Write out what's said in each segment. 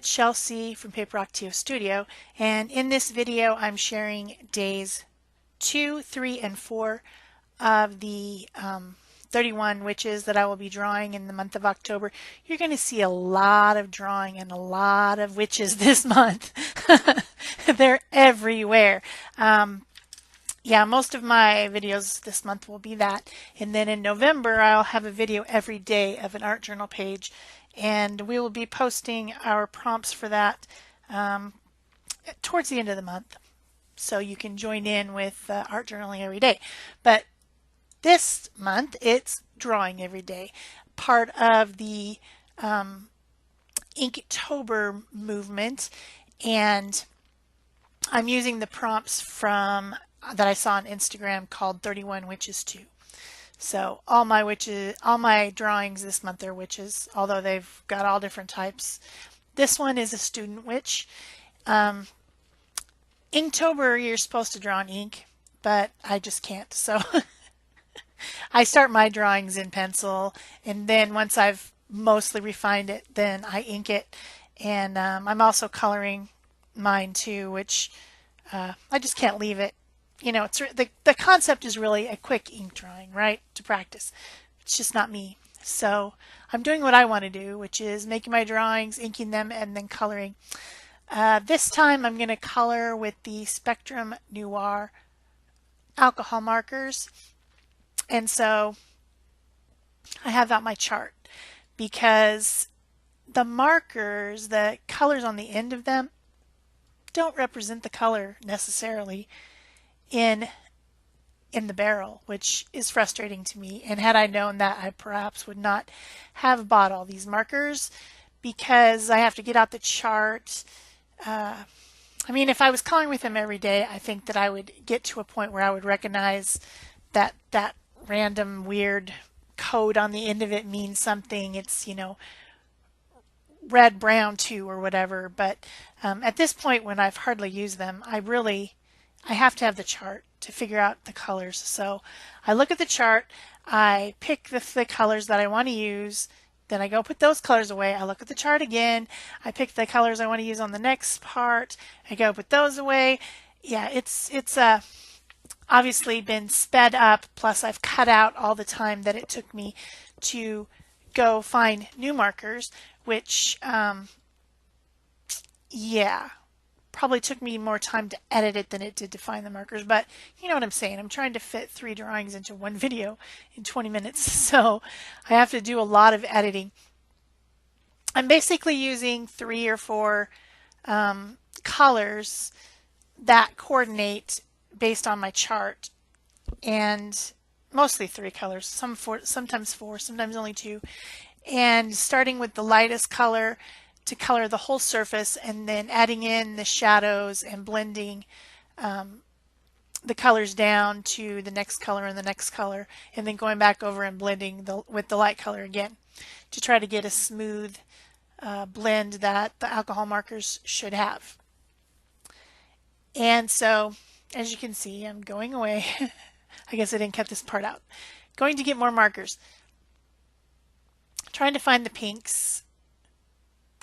it's Shel from Paper Octio Studio, and in this video I'm sharing days 2, 3, and 4 of the 31 witches that I will be drawing in the month of October. You're going to see a lot of drawing and a lot of witches this month. They're everywhere. Yeah, most of my videos this month will be that. And then in November, I'll have a video every day of an art journal page. And we will be posting our prompts for that towards the end of the month. So you can join in with art journaling every day. But this month, it's drawing every day. Part of the Inktober movement. And I'm using the prompts from that I saw on Instagram called 31 Witches 2. So all my drawings this month are witches, although they've got all different types. This one is a student witch. Inktober, you're supposed to draw in ink, but I just can't. So I start my drawings in pencil, and then once I've mostly refined it, then I ink it. And I'm also coloring mine too, which I just can't leave it. You know, it's the concept is really a quick ink drawing, right, to practice. It's just not me. So I'm doing what I want to do, which is making my drawings, inking them, and then coloring. This time I'm going to color with the Spectrum Noir alcohol markers. And so I have out my chart because the markers, the colors on the end of them, don't represent the color necessarily in the barrel, which is frustrating to me. And had I known that, I perhaps would not have bought all these markers because I have to get out the chart. I mean, if I was coloring with them every day, I think that I would get to a point where I would recognize that that random weird code on the end of it means something. It's, you know, red, brown, 2 or whatever. But at this point, when I've hardly used them, I have to have the chart to figure out the colors. So I look at the chart, I pick the colors that I want to use, then I go put those colors away. I look at the chart again, I pick the colors I want to use on the next part, I go put those away. Yeah, it's obviously been sped up, plus I've cut out all the time that it took me to go find new markers, which, yeah, probably took me more time to edit it than it did to find the markers, but you know what I'm saying. I'm trying to fit 3 drawings into one video in 20 minutes, so I have to do a lot of editing. I'm basically using 3 or 4 colors that coordinate based on my chart, and mostly 3 colors, sometimes 4, sometimes only 2, and starting with the lightest color to color the whole surface, and then adding in the shadows and blending the colors down to the next color and the next color, and then going back over and blending with the light color again to try to get a smooth blend that the alcohol markers should have. And so, as you can see, I'm going away. I guess I didn't cut this part out. Going to get more markers. Trying to find the pinks.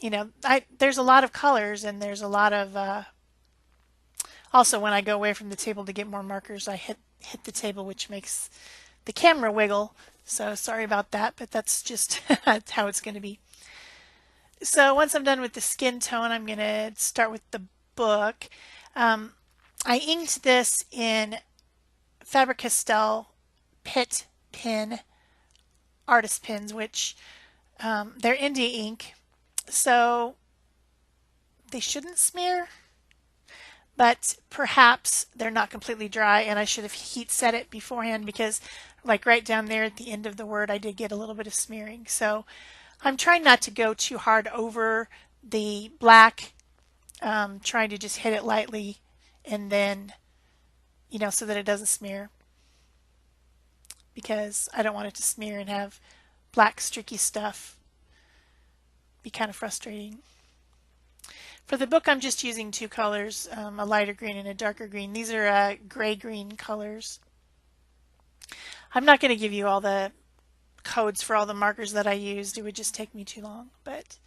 You know, there's a lot of colors, and there's a lot of also when I go away from the table to get more markers, I hit the table, which makes the camera wiggle. So sorry about that, but that's just how it's going to be. So once I'm done with the skin tone, I'm going to start with the book. I inked this in Faber-Castell Pitt Pen artist pens, which they're India ink. So they shouldn't smear, but perhaps they're not completely dry, and I should have heat set it beforehand because like right down there at the end of the word I did get a little bit of smearing. So I'm trying not to go too hard over the black, trying to just hit it lightly and then, you know, so that it doesn't smear, because I don't want it to smear and have black streaky stuff. Be kind of frustrating. For the book, I'm just using 2 colors, a lighter green and a darker green. These are gray-green colors. I'm not going to give you all the codes for all the markers that I used. It would just take me too long. But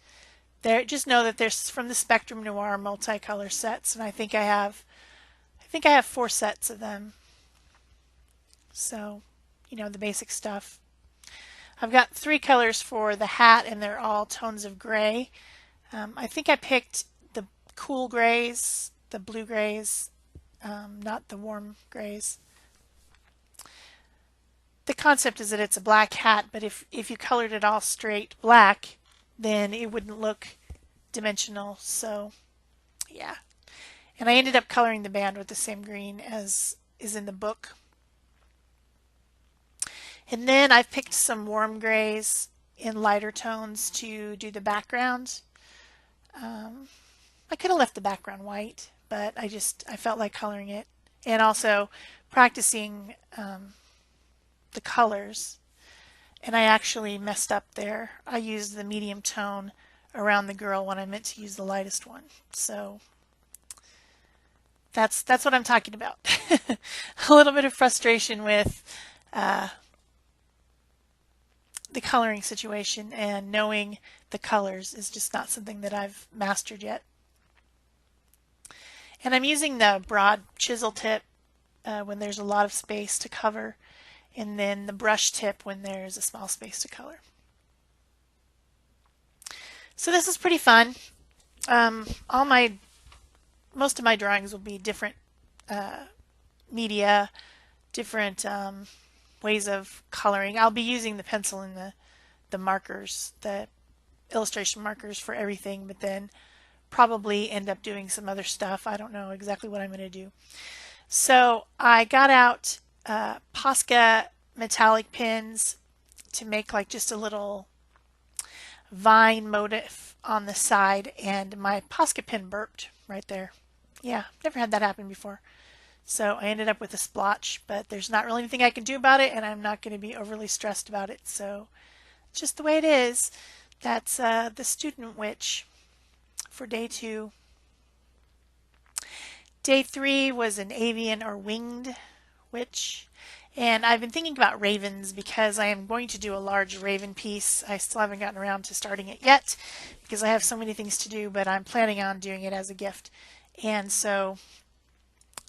There, just know that there's from the Spectrum Noir multicolor sets, and I think I have 4 sets of them. So, the basic stuff. I've got 3 colors for the hat, and they're all tones of gray. I think I picked the cool grays, the blue grays, not the warm grays. The concept is that it's a black hat, but if you colored it all straight black, then it wouldn't look dimensional. So, yeah. And I ended up coloring the band with the same green as is in the book. And then I've picked some warm grays in lighter tones to do the background. I could have left the background white, but I felt like coloring it. And also practicing the colors. And I actually messed up there. I used the medium tone around the girl when I meant to use the lightest one. So that's what I'm talking about. A little bit of frustration with the coloring situation, and knowing the colors is just not something that I've mastered yet. And I'm using the broad chisel tip when there's a lot of space to cover, and then the brush tip when there's a small space to color. So this is pretty fun. Most of my drawings will be different media, different ways of coloring. I'll be using the pencil and the markers, the illustration markers for everything, but then probably end up doing some other stuff. I don't know exactly what I'm going to do. So I got out Posca metallic pins to make like just a little vine motif on the side, and my Posca pin burped right there. Yeah, never had that happen before. So I ended up with a splotch, but there's not really anything I can do about it, and I'm not going to be overly stressed about it. So it's just the way it is. That's the student witch for day 2. Day 3 was an avian or winged witch. And I've been thinking about ravens because I am going to do a large raven piece. I still haven't gotten around to starting it yet because I have so many things to do, but I'm planning on doing it as a gift. And so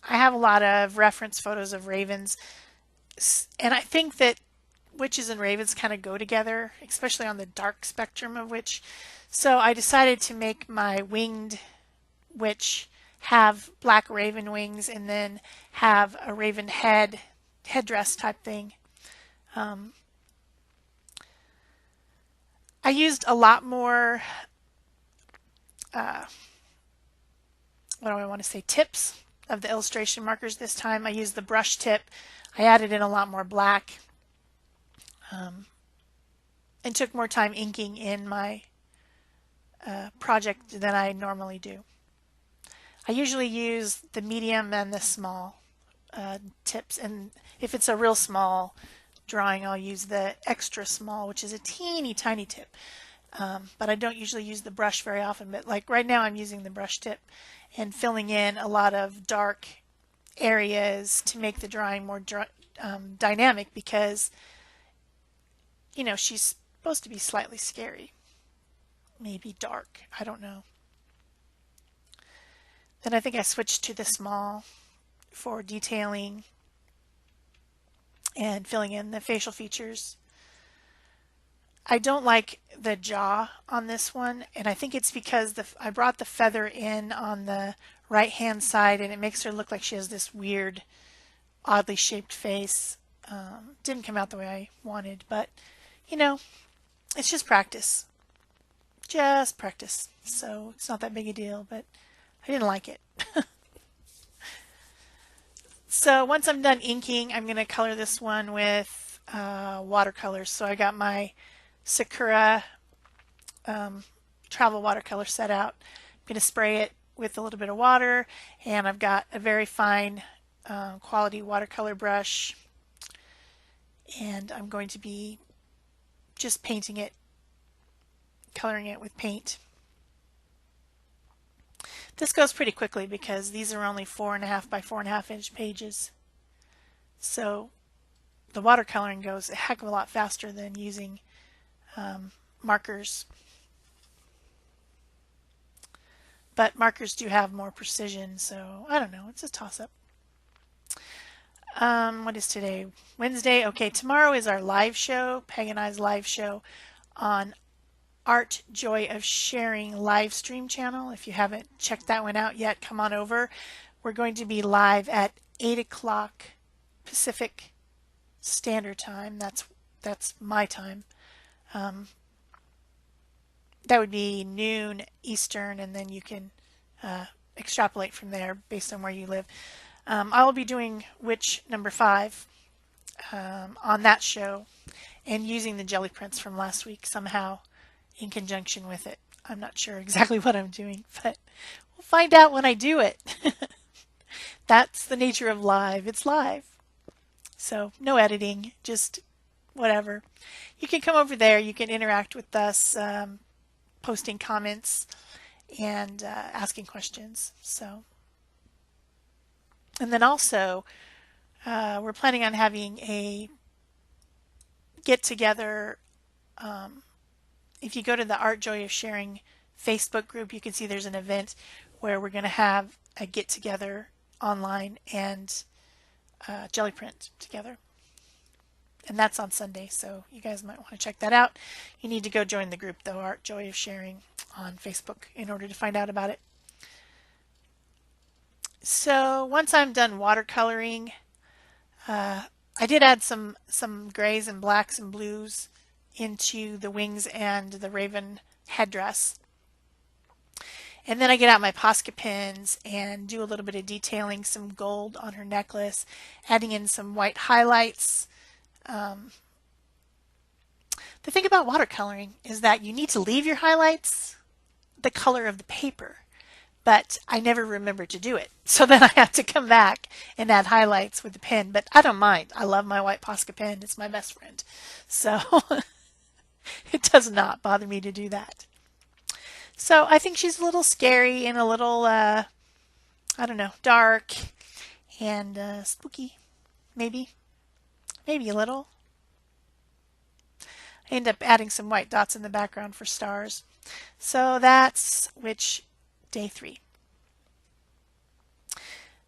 I have a lot of reference photos of ravens, and I think that witches and ravens kind of go together, especially on the dark spectrum of witch. So I decided to make my winged witch have black raven wings and then have a raven headdress type thing. I used a lot more, what do I want to say, tips of the illustration markers this time. I used the brush tip. I added in a lot more black and took more time inking in my project than I normally do. I usually use the medium and the small tips, and if it's a real small drawing, I'll use the extra small, which is a teeny tiny tip. But I don't usually use the brush very often, but like right now I'm using the brush tip and filling in a lot of dark areas to make the drawing more dynamic, because she's supposed to be slightly scary, maybe dark, I don't know. Then I think I switched to the small for detailing and filling in the facial features. I don't like the jaw on this one, and I think it's because I brought the feather in on the right hand side, and it makes her look like she has this weird, oddly shaped face. Didn't come out the way I wanted, but it's just practice. Just practice. So it's not that big a deal, but I didn't like it. So once I'm done inking, I'm going to color this one with watercolors. So I got my Sakura travel watercolor set out. I'm going to spray it with a little bit of water, and I've got a very fine quality watercolor brush, and I'm going to be just painting it, coloring it with paint. This goes pretty quickly because these are only 4.5 by 4.5 inch pages. So the watercoloring goes a heck of a lot faster than using markers. but markers do have more precision, so I don't know. It's a toss-up. What is today? Wednesday. Okay, tomorrow is our live show, Peg and I's live show on Art Joy of Sharing live stream channel. If you haven't checked that one out yet, come on over. We're going to be live at 8 o'clock Pacific Standard Time. That's my time. That would be noon Eastern, and then you can extrapolate from there based on where you live. I will be doing Witch number 5 on that show and using the jelly prints from last week somehow in conjunction with it. I'm not sure exactly what I'm doing, but we'll find out when I do it. That's the nature of live. It's live. So no editing, just whatever. You can come over there. You can interact with us, posting comments and asking questions. So. And then also, we're planning on having a get-together. If you go to the Art Joy of Sharing Facebook group, you can see there's an event where we're going to have a get-together online and jelly print together. And that's on Sunday, so you guys might want to check that out. You need to go join the group, though, Art Joy of Sharing on Facebook, in order to find out about it. So once I'm done watercoloring, I did add some grays and blacks and blues into the wings and the raven headdress. And then I get out my Posca pens and do a little bit of detailing, some gold on her necklace, adding in some white highlights. The thing about watercoloring is that you need to leave your highlights the color of the paper. But I never remember to do it. So then I have to come back and add highlights with the pen. But I don't mind. I love my white Posca pen. It's my best friend. So it does not bother me to do that. So I think she's a little scary and a little, I don't know, dark and spooky. Maybe. Maybe a little. I end up adding some white dots in the background for stars. So that's Day 3.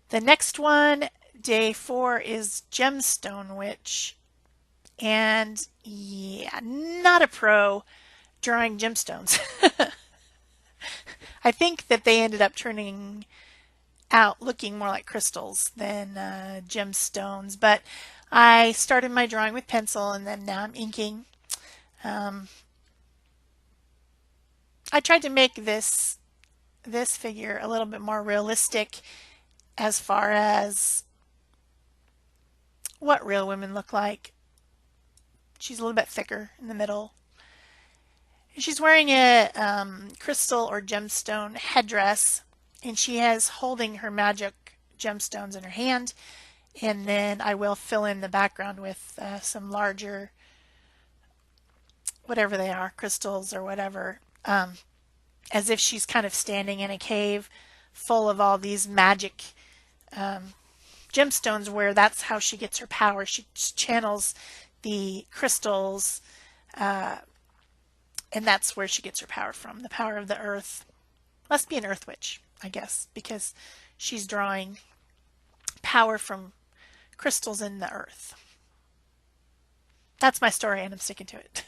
The next one, Day 4, is Gemstone Witch. And yeah, not a pro drawing gemstones. I think that they ended up turning out looking more like crystals than gemstones. But I started my drawing with pencil and then now I'm inking. I tried to make this figure a little bit more realistic as far as what real women look like. She's a little bit thicker in the middle. She's wearing a crystal or gemstone headdress, and she has holding her magic gemstones in her hand. And then I will fill in the background with some larger, whatever they are, crystals or whatever, as if she's kind of standing in a cave full of all these magic gemstones, where that's how she gets her power. She channels the crystals, and that's where she gets her power from, the power of the earth. Must be an earth witch, I guess, because she's drawing power from crystals in the earth. That's my story, and I'm sticking to it.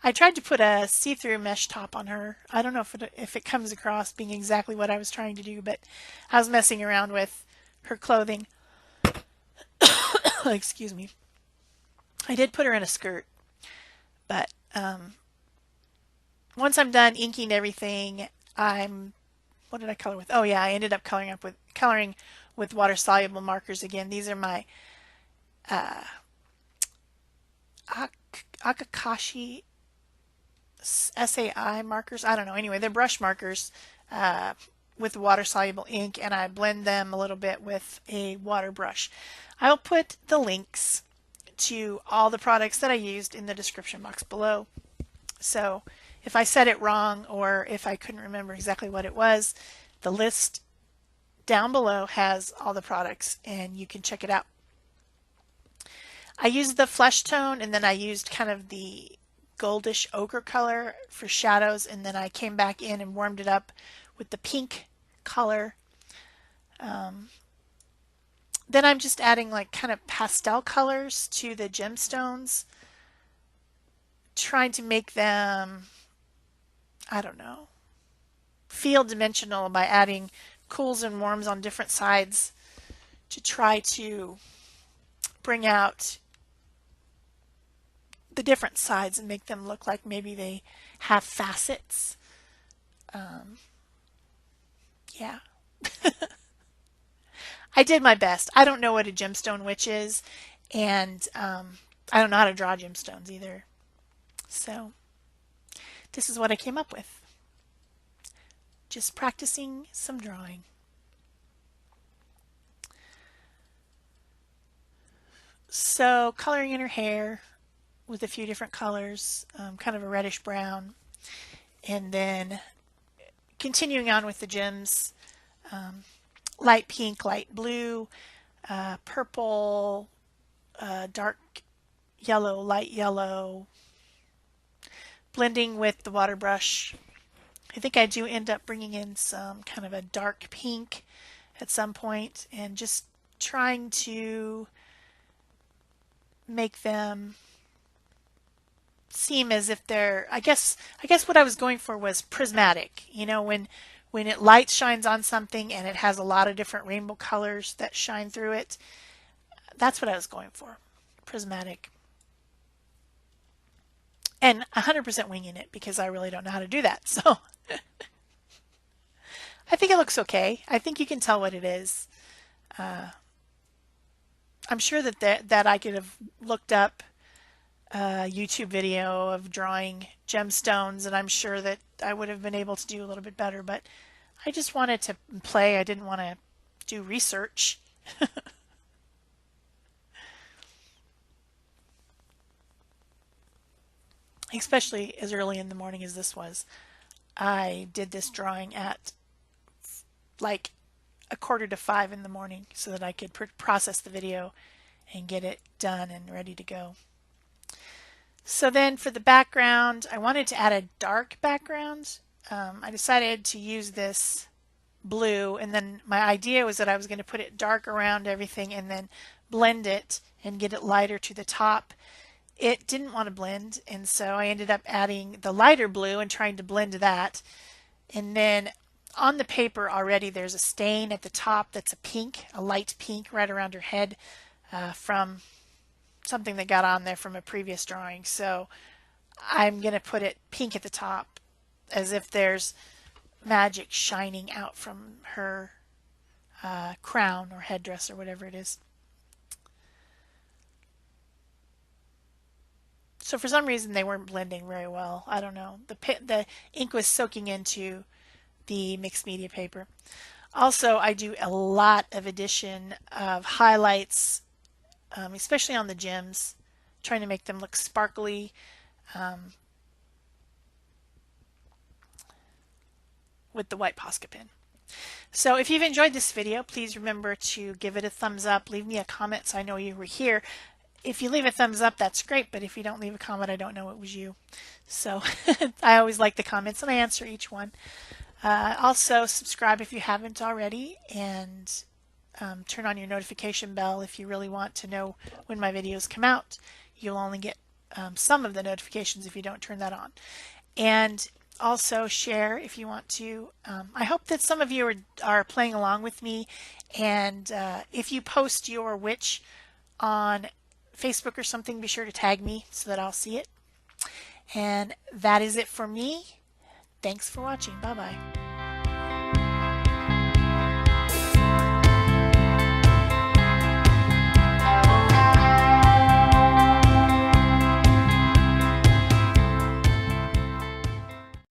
I tried to put a see-through mesh top on her. I don't know if it comes across being exactly what I was trying to do, but I was messing around with her clothing. Excuse me. I did put her in a skirt, but once I'm done inking everything, what did I color with? Oh yeah, I ended up coloring with water-soluble markers again. These are my Akakashi SAI markers. I don't know. Anyway, they're brush markers with water-soluble ink, and I blend them a little bit with a water brush. I'll put the links to all the products that I used in the description box below. So if I said it wrong or if I couldn't remember exactly what it was, the list down below has all the products and you can check it out. I used the flesh tone, and then I used kind of the goldish ochre color for shadows, and then I came back in and warmed it up with the pink color. Then I'm just adding like kind of pastel colors to the gemstones, trying to make them, I don't know, feel dimensional by adding cools and warms on different sides to try to bring out the different sides and make them look like maybe they have facets. Yeah. I did my best. I don't know what a gemstone witch is, and I don't know how to draw gemstones either. So this is what I came up with. Just practicing some drawing. So coloring in her hair with a few different colors, kind of a reddish brown, and then continuing on with the gems, light pink, light blue, purple, dark yellow, light yellow, blending with the water brush. I think I do end up bringing in some kind of a dark pink at some point, and just trying to make them seem as if they're, I guess what I was going for was prismatic. You know, when it light shines on something and it has a lot of different rainbow colors that shine through it, that's what I was going for. Prismatic. And 100% winging it because I really don't know how to do that. So I think it looks okay. I think you can tell what it is. I'm sure that I could have looked up a YouTube video of drawing gemstones, and I'm sure that I would have been able to do a little bit better, but I just wanted to play. I didn't want to do research. Especially as early in the morning as this was. I did this drawing at like 4:45 in the morning so that I could process the video and get it done and ready to go. So then for the background, I wanted to add a dark background. I decided to use this blue, and then my idea was that I was going to put it dark around everything and then blend it and get it lighter to the top. It didn't want to blend, and so I ended up adding the lighter blue and trying to blend that. And then on the paper already there's a stain at the top that's a pink, a light pink right around her head from something that got on there from a previous drawing. So I'm going to put it pink at the top as if there's magic shining out from her crown or headdress or whatever it is. So for some reason they weren't blending very well. I don't know. The ink was soaking into the mixed media paper. Also, I do a lot of addition of highlights, especially on the gems, trying to make them look sparkly. With the white Posca pen. So if you've enjoyed this video, please remember to give it a thumbs up. Leave me a comment so I know you were here. If you leave a thumbs up, that's great, but if you don't leave a comment, I don't know it was you. So I always like the comments and I answer each one. Also, subscribe if you haven't already, and turn on your notification bell if you really want to know when my videos come out. You'll only get some of the notifications if you don't turn that on. And also share if you want to. I hope that some of you are playing along with me, and if you post your witch on Facebook or something, be sure to tag me so that I'll see it. And that is it for me. Thanks for watching. Bye-bye.